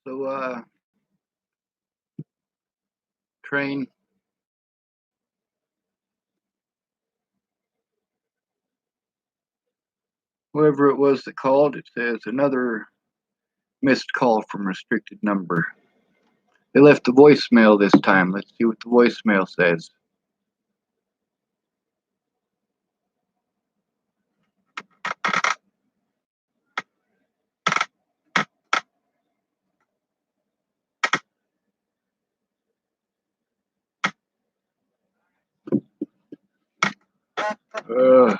So, train, whoever it was that called, it says another missed call from restricted number. They left the voicemail this time. Let's see what the voicemail says. Uh,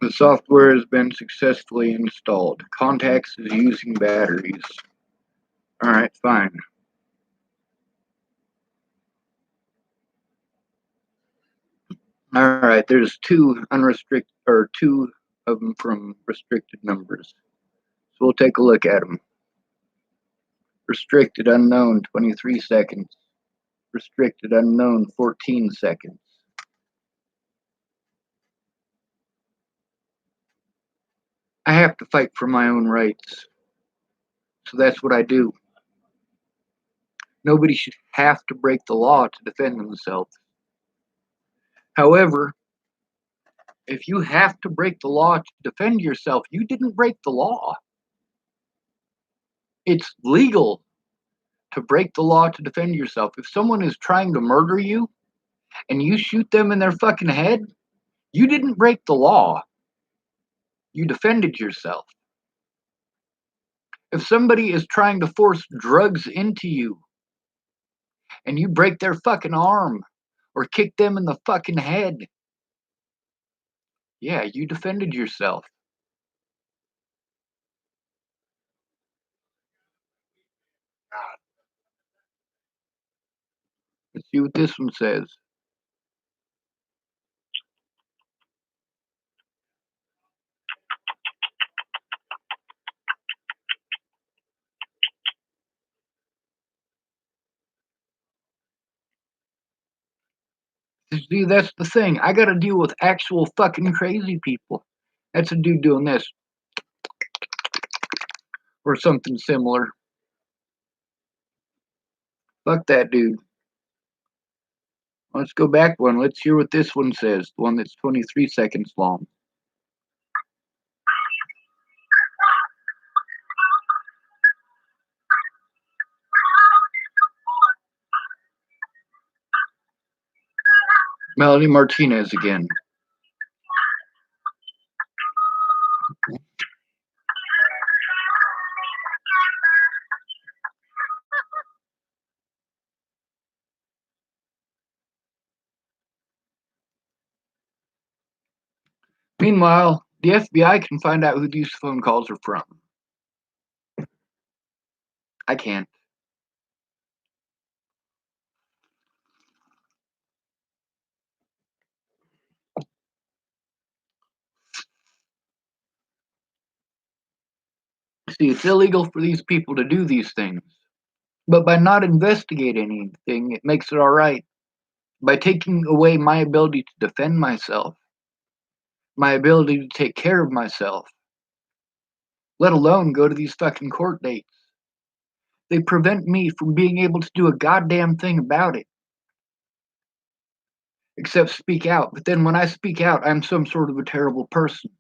the software has been successfully installed. Contacts is using batteries. All right, fine. All right, there's two unrestricted or two of them from restricted numbers. So we'll take a look at them. Restricted unknown 23 seconds. Restricted unknown 14 seconds. I have to fight for my own rights. So that's what I do. Nobody should have to break the law to defend themselves. However, if you have to break the law to defend yourself, you didn't break the law. It's legal to break the law to defend yourself. If someone is trying to murder you and you shoot them in their fucking head, you didn't break the law. You defended yourself. If somebody is trying to force drugs into you and you break their fucking arm or kick them in the fucking head, yeah, you defended yourself. Let's see what this one says. See, that's the thing. I gotta deal with actual fucking crazy people. That's a dude doing this or something similar. Fuck that dude. Let's go back one. Let's hear what this one says. The one that's 23 seconds long. Melody Martinez again. Meanwhile, the FBI can find out who these phone calls are from. I can't. See, it's illegal for these people to do these things. But by not investigating anything, it makes it all right. By taking away my ability to defend myself, my ability to take care of myself, let alone go to these fucking court dates. They prevent me from being able to do a goddamn thing about it, except speak out. But then when I speak out, I'm some sort of a terrible person.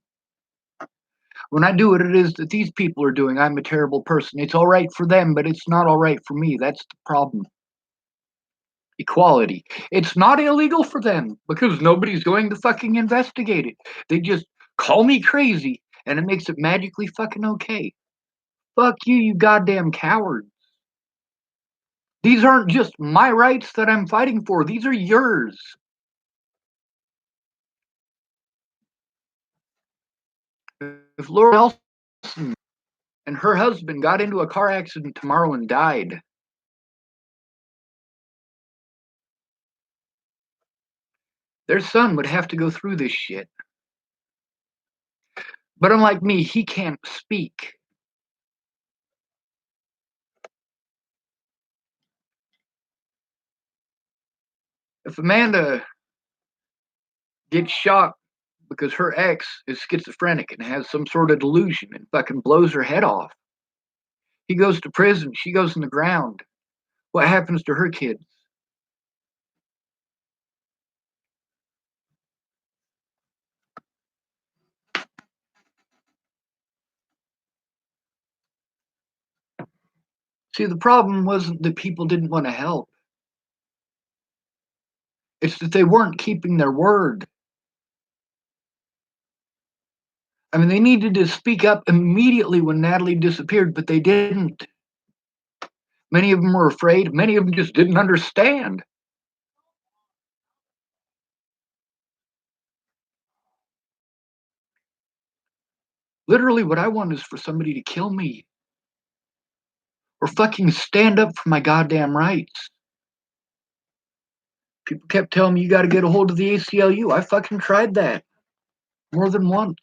When I do what it is that these people are doing, I'm a terrible person. It's all right for them, but it's not all right for me. That's the problem. Equality. It's not illegal for them because nobody's going to fucking investigate it. They just call me crazy and it makes it magically fucking okay. Fuck you, you goddamn cowards. These aren't just my rights that I'm fighting for, these are yours. If Laura Nelson and her husband got into a car accident tomorrow and died, their son would have to go through this shit. But unlike me, he can't speak. If Amanda gets shot because her ex is schizophrenic and has some sort of delusion and fucking blows her head off, he goes to prison, she goes in the ground. What happens to her kids? See, the problem wasn't that people didn't want to help. It's that they weren't keeping their word. I mean, they needed to speak up immediately when Natalie disappeared, but they didn't. Many of them were afraid. Many of them just didn't understand. Literally, what I want is for somebody to kill me or fucking stand up for my goddamn rights. People kept telling me you got to get a hold of the ACLU. I fucking tried that more than once.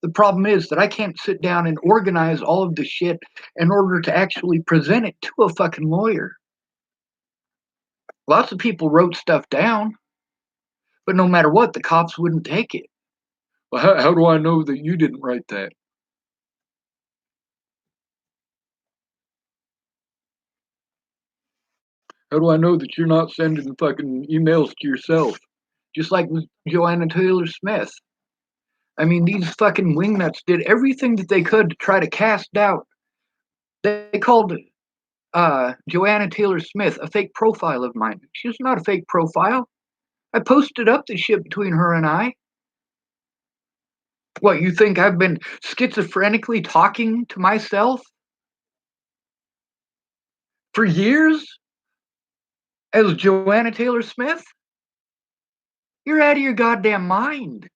The problem is that I can't sit down and organize all of the shit in order to actually present it to a fucking lawyer. Lots of people wrote stuff down, but no matter what, the cops wouldn't take it. Well, how do I know that you didn't write that? How do I know that you're not sending fucking emails to yourself? Just like with Joanna Taylor Smith. I mean, these fucking wingnuts did everything that they could to try to cast doubt. They called Joanna Taylor Smith a fake profile of mine. She's not a fake profile. I posted up the shit between her and I. What, you think I've been schizophrenically talking to myself for years as Joanna Taylor Smith? You're out of your goddamn mind.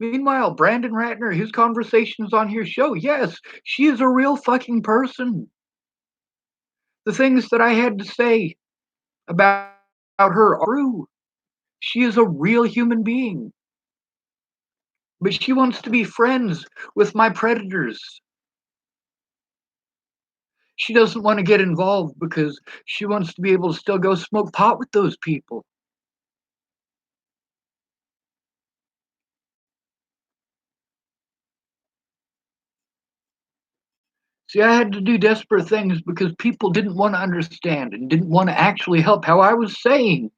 Meanwhile, Brandon Ratner, his conversations on his show, yes, she is a real fucking person. The things that I had to say about her are true. She is a real human being. But she wants to be friends with my predators. She doesn't want to get involved because she wants to be able to still go smoke pot with those people. See, I had to do desperate things because people didn't want to understand and didn't want to actually help how I was saying.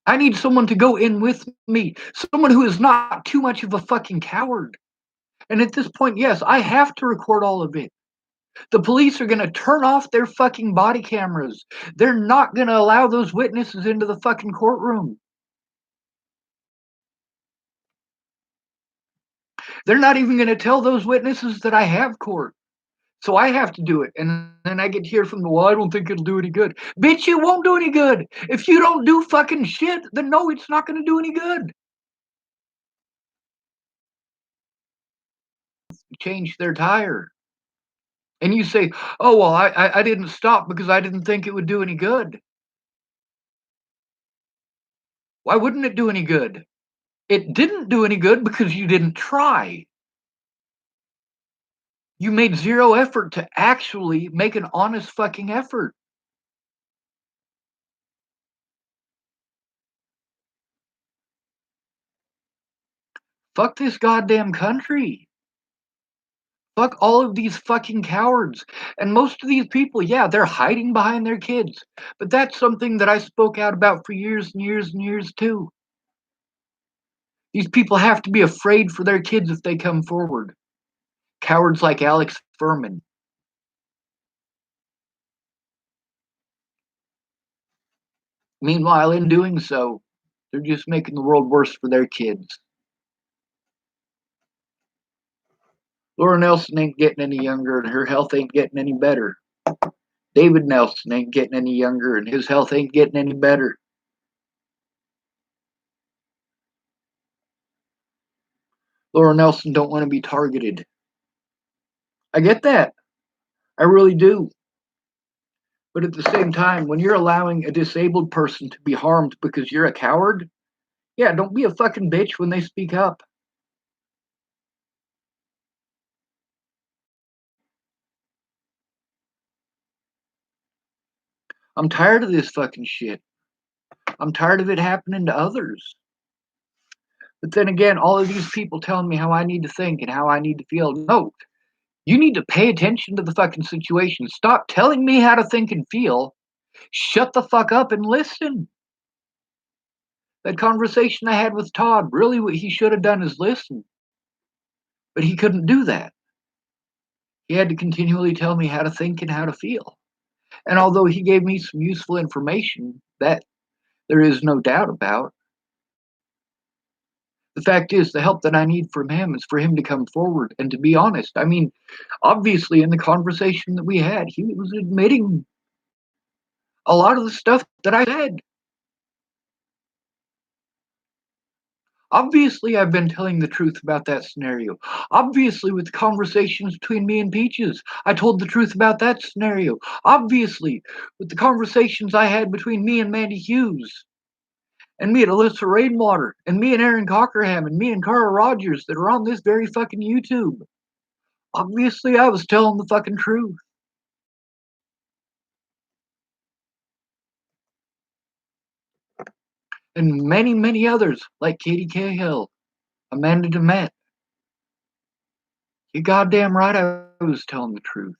I need someone to go in with me, someone who is not too much of a fucking coward. And at this point, yes, I have to record all of it. The police are going to turn off their fucking body cameras. They're not going to allow those witnesses into the fucking courtroom. They're not even going to tell those witnesses that I have court. So I have to do it. And then I get to hear from the, well, I don't think it'll do any good. Bitch, it won't do any good. If you don't do fucking shit, then no, it's not going to do any good. Change their tire. And you say, oh, well, I didn't stop because I didn't think it would do any good. Why wouldn't it do any good? It didn't do any good because you didn't try. You made zero effort to actually make an honest fucking effort. Fuck this goddamn country. Fuck all of these fucking cowards. And most of these people, yeah, they're hiding behind their kids. But that's something that I spoke out about for years and years and years too. These people have to be afraid for their kids if they come forward. Cowards like Alex Furman. Meanwhile, in doing so, they're just making the world worse for their kids. Laura Nelson ain't getting any younger and her health ain't getting any better. David Nelson ain't getting any younger and his health ain't getting any better. Laura Nelson don't want to be targeted. I get that. I really do. But at the same time, when you're allowing a disabled person to be harmed because you're a coward, yeah, don't be a fucking bitch when they speak up. I'm tired of this fucking shit. I'm tired of it happening to others. But then again, all of these people telling me how I need to think and how I need to feel. No, you need to pay attention to the fucking situation. Stop telling me how to think and feel. Shut the fuck up and listen. That conversation I had with Todd, really what he should have done is listen. But he couldn't do that. He had to continually tell me how to think and how to feel. And although he gave me some useful information that there is no doubt about, the fact is the help that I need from him is for him to come forward and to be honest. I mean, obviously in the conversation that we had, he was admitting a lot of the stuff that I said. Obviously, I've been telling the truth about that scenario. Obviously, with the conversations between me and Peaches, I told the truth about that scenario. Obviously, with the conversations I had between me and Mandy Hughes, and me and Alyssa Rainwater, and me and Aaron Cockerham, and me and Carl Rogers that are on this very fucking YouTube. Obviously, I was telling the fucking truth. And many, many others, like Katie Cahill, Amanda DeMett. You're goddamn right I was telling the truth.